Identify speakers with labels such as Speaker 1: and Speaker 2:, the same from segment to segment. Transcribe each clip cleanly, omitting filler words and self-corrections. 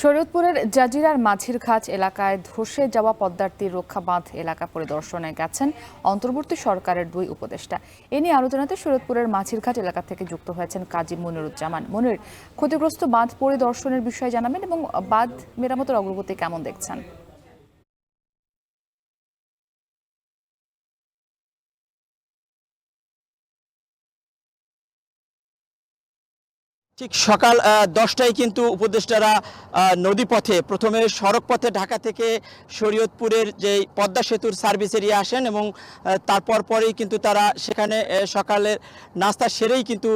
Speaker 1: শরীয়তপুরের জাজিরার মাঝির খাঁচ এলাকায় ধসে যাওয়া পদ্মার তীর রক্ষা বাঁধ এলাকা পরিদর্শনে গেছেন অন্তর্বর্তী সরকারের দুই উপদেষ্টা। এ নিয়ে আলোচনাতে শরীয়তপুরের মাঝির খাঁচ এলাকা থেকে যুক্ত হয়েছেন কাজী মনিরুজ্জামান। মনির, ক্ষতিগ্রস্ত বাঁধ পরিদর্শনের বিষয়ে জানাবেন এবং বাঁধ মেরামতের অগ্রগতি কেমন দেখছেন?
Speaker 2: ঠিক সকাল 10টায় কিন্তু উপদেষ্টারা নদীপথে প্রথমে সড়ক পথে ঢাকা থেকে শরীয়তপুরের যে পদ্মা সেতুর সার্ভিস এরিয়া আসেন এবং তারপর পরেই কিন্তু তারা সেখানে সকালের নাস্তা সেরেই কিন্তু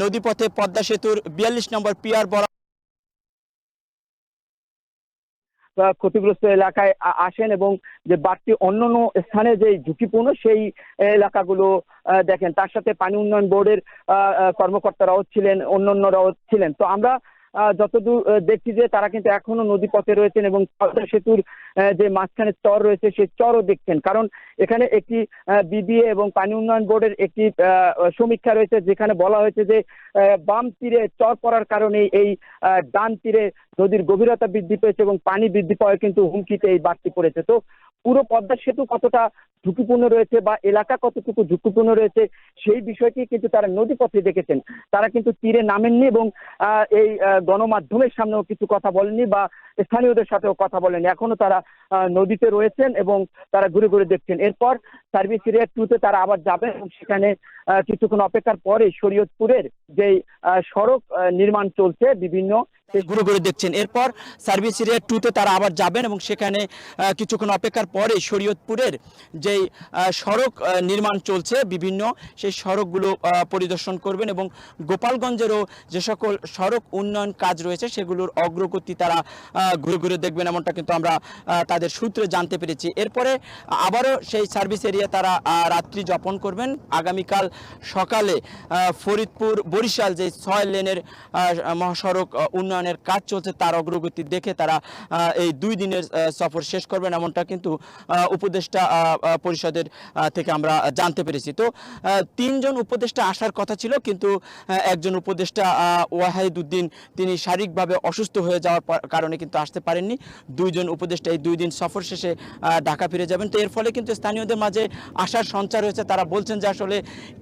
Speaker 2: নদীপথে পদ্মা সেতুর 42 নম্বর পিয়ার
Speaker 3: ক্ষতিগ্রস্ত এলাকায় আসেন এবং যে বাড়তি অন্যান্য স্থানে যে ঝুঁকিপূর্ণ সেই এলাকাগুলো দেখেন। তার সাথে পানি উন্নয়ন বোর্ডের কর্মকর্তারাও ছিলেন, অন্যান্যরাও ছিলেন। তো আমরা যতদূর দেখছি যে তারা কিন্তু এখনো নদী পথে রয়েছেন এবং পদ্মা সেতুর যে মাঝখানে চর রয়েছে সেই চরও দেখছেন, কারণ এখানে একটি বিবিএ এবং পানি উন্নয়ন বোর্ডের একটি সমীক্ষা রয়েছে যেখানে বলা হয়েছে যে বাম তীরে চর পড়ার কারণে এই ডান তীরে নদীর গভীরতা বৃদ্ধি পেয়েছে এবং পানি বৃদ্ধি পাওয়ায় কিন্তু হুমকিতে এই বাড়তি পড়েছে। তো পুরো পদ্মা সেতু কতটা ঝুঁকিপূর্ণ রয়েছে বা এলাকা কতটুকু ঝুঁকিপূর্ণ রয়েছে সেই বিষয়টি কিন্তু তারা নদী পথে দেখেছেন। তারা কিন্তু তীরে নামেননি এবং এই গণমাধ্যমের সামনেও কিছু কথা বলেননি বা স্থানীয়দের সাথেও কথা বলেননি। এখনো তারা নদীতে রয়েছেন এবং তারা ঘুরে ঘুরে দেখছেন। এরপর সার্ভিস এরিয়া 2-তে তারা আবার যাবেন এবং সেখানে কিছুক্ষণ অপেক্ষার পরে শরীয়তপুরের যে সড়ক নির্মাণ চলছে বিভিন্ন
Speaker 2: ঘুরে ঘুরে দেখছেন। এরপর সার্ভিস এরিয়া 2-তে তারা আবার যাবেন এবং সেখানে কিছুক্ষণ অপেক্ষার পরে শরীয়তপুরের যেই সড়ক নির্মাণ চলছে বিভিন্ন সেই সড়কগুলো পরিদর্শন করবেন এবং গোপালগঞ্জেরও যে সকল সড়ক উন্নয়ন কাজ রয়েছে সেগুলোর অগ্রগতি তারা ঘুরে ঘুরে দেখবেন, এমনটা কিন্তু আমরা তাদের সূত্রে জানতে পেরেছি। এরপরে আবারও সেই সার্ভিস এরিয়া তারা রাত্রি যাপন করবেন। আগামীকাল সকালে ফরিদপুর বরিশাল যে 6 লেনের মহাসড়ক উন্নয়নের কাজ চলছে তার অগ্রগতি দেখে তারা এই 2 দিনের সফর শেষ করবেন, এমনটা কিন্তু উপদেষ্টা পরিষদের থেকে আমরা জানতে পেরেছি। তো 3 জন উপদেষ্টা আসার কথা ছিল, কিন্তু একজন উপদেষ্টা ওয়াহিদউদ্দিন তিনি শারীরিকভাবে অসুস্থ হয়ে যাওয়ার কারণে কিন্তু আসতে পারেননি। 2 জন উপদেষ্টা এই 2 দিন সফর শেষে ঢাকা ফিরে যাবেন। তো এর ফলে কিন্তু স্থানীয়দের মাঝে আশার সঞ্চার হয়েছে। তারা বলছেন যে আসলে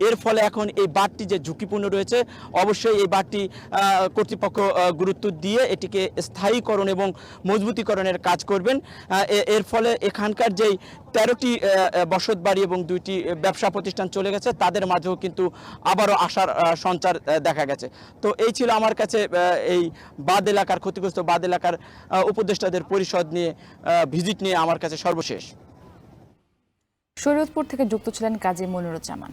Speaker 2: এর ফলে এখন এই বাঁধটি যে ঝুঁকিপূর্ণ রয়েছে অবশ্যই এই বাঁধটি কর্তৃপক্ষ গুরুত্ব দিয়ে এটিকে স্থায়ীকরণ এবং মজবুতিকরণের কাজ করবেন। এর ফলে এখানকার যেই 13টি বসতবাড়ি এবং 2টি ব্যবসা প্রতিষ্ঠান চলে গেছে তাদের মাঝেও কিন্তু আবারও আশার সঞ্চার দেখা গেছে। তো এই ছিল আমার কাছে এই বাঁধ এলাকার ক্ষতিগ্রস্ত বাঁধ এলাকার উপদেষ্টাদের পরিষদ নিয়ে ভিজিট নিয়ে আমার কাছে সর্বশেষ।
Speaker 1: শরীয়তপুর থেকে যুক্ত ছিলেন কাজী মনিরুজ্জামান।